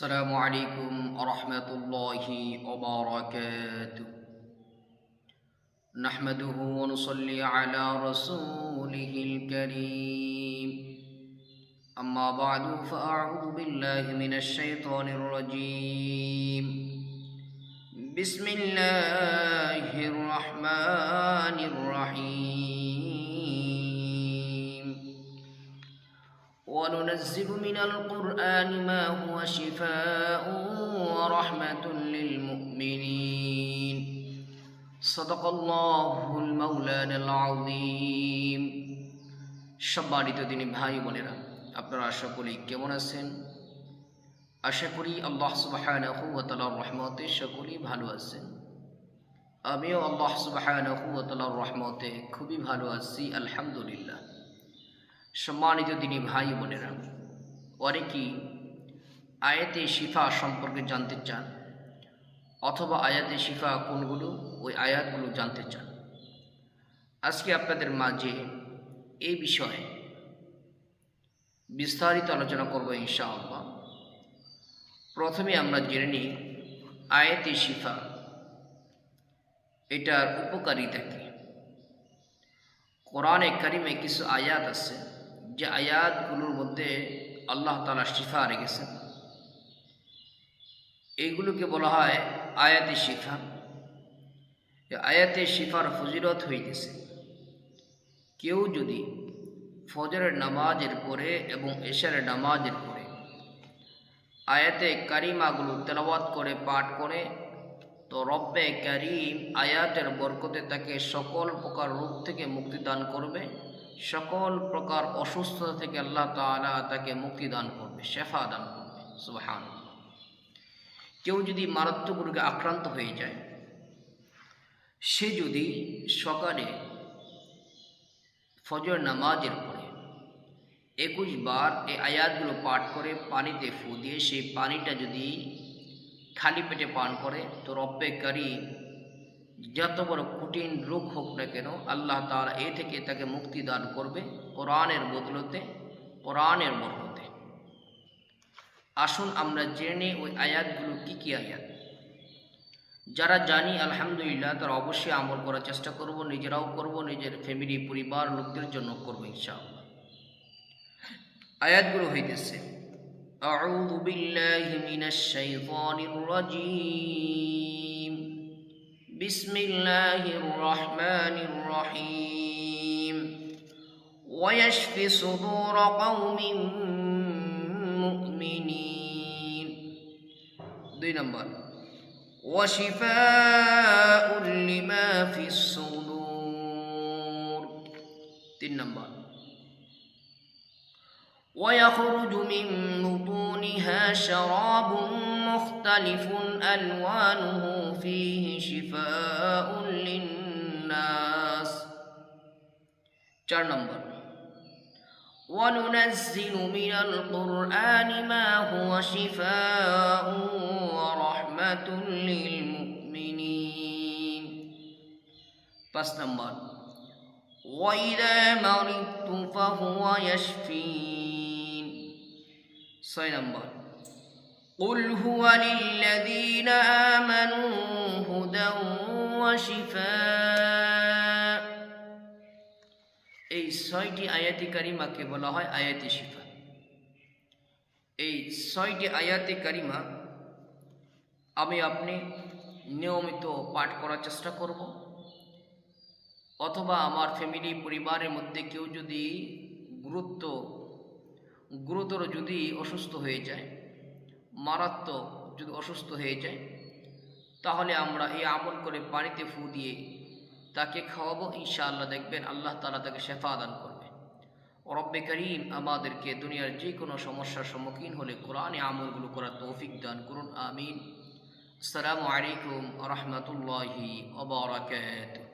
السلام عليكم ورحمة الله وبركاته. نحمده ونصلي على رسوله الكريم. أما بعد فأعوذ بالله من الشيطان الرجيم. بسم الله الرحمن الرحيم. وننزل من القرآن ما هو شفاء ورحمة للمؤمنين. صدق الله المولانا العظيم. সম্মানিত দিনী ভাই বোনেরা, আপনারা সকলেই কেমন আছেন? আশা করি আল্লাহ সুবহানাহু ওয়া তাআলার রহমতে সকলেই ভালো আছেন। আমিও আল্লাহ সুবহানাহু ওয়া তাআলার রহমতে খুবই ভালো আছি, আলহামদুলিল্লাহ। সম্মানিত দিনী ভাই বোনেরা, অনেকেই আয়াতে শিফা সম্পর্কে জানতে চান, অথবা আয়াতে শিফা কোনগুলো, ওই আয়াতগুলো জানতে চান। আজকে আপনাদের মাঝে এই বিষয়ে বিস্তারিত আলোচনা করব ইনশাআল্লাহ। প্রথমে আমরা জেনে নিই আয়াতে শিফা, এটার উপকারিতা কি। কোরআনে কারিমে কিছু আয়াত আছে, যে আয়াতগুলোর মধ্যে আল্লাহ তাআলা শিফা রেখেছেন। এইগুলোকে বলা হয় আয়াতে শিফা। আয়াতে শিফার ফজিলত হইতেছে, কেউ যদি ফজরের নামাজের পরে এবং এশারের নামাজের পরে আয়াতে কারিমাগুলো তেলাওয়াত করে পাঠ করে, তো রব্বে কারিম আয়াতের বরকতে তাকে সকল প্রকার রোগ থেকে মুক্তি দান করবে, সকল প্রকার অসুস্থতা থেকে আল্লাহ তাআলা তাকে মুক্তি দান করবে, শেফা দান করবে। সুবহানাল্লাহ। কেউ যদি মারাত্মক রোগে আক্রান্ত হয়ে যায়, সে যদি সকালে ফজর নামাজের পরে 21 বার এই আয়াতগুলো পাঠ করে পানিতে ফু দিয়ে সেই পানিটা যদি খালি পেটে পান করে, তো রব্বে কারিম যত বড় কঠিন রোগ হোক না কেন আল্লাহ তাআলা এ থেকে তাকে মুক্তি দান করবে কোরআনের বদলতে, কোরআনের বরকতে। আসুন আমরা জেনে ওই আয়াতগুলো কি কি আয়াত। যারা জানি আলহামদুলিল্লাহ, তারা অবশ্যই আমল করার চেষ্টা করব, নিজেরাও করব, নিজের ফ্যামিলি পরিবার লোকদের জন্য করব ইনশাআল্লাহ। আয়াতগুলো হইতেছে: আউযু বিল্লাহি মিনাশ শাইতানির রাজীম। বিসমিল্লাহির রহমানির রহিম। ওয়ায়াশফি সুদূর কওমিন মুমিনিন। 2 নম্বর, ওয়াশিফাউন লিমা ফিস সুদূর। 3 নম্বর, ويخرج من بطونها شراب مختلف ألوانه فيه شفاء للناس. 4 নম্বর, وننزل من القرآن ما هو شفاء ورحمة للمؤمنين. 5 নম্বর, وإذا مرضت فهو يشفين. 6 নম্বর, قل هو للذين آمنوا هدى وشفاء. এই 6টি আয়াতে কারিমাকে বলা হয় আয়াতে শিফা। এই 6টি আয়াতে কারিমা আমি আপনি নিয়মিত পাঠ করার চেষ্টা করব, অথবা আমার ফ্যামিলি পরিবারের মধ্যে কেউ যদি গুরুতর যদি অসুস্থ হয়ে যায়, মারাত্মক যদি অসুস্থ হয়ে যায়, তাহলে আমরা এই আমল করে পানিতে ফু দিয়ে তাকে খাওয়াবো। ইনশাআল্লাহ দেখবেন আল্লাহ তাআলা তাকে শেফা দান করবে। রব্বে কারিম আমাদেরকে দুনিয়ার যে কোনো সমস্যার সম্মুখীন হলে কোরআনে আমলগুলো করার তৌফিক দান করুন, আমিন। আসসালামু আলাইকুম ওয়া রাহমাতুল্লাহি ওয়া বারাকাতুহু।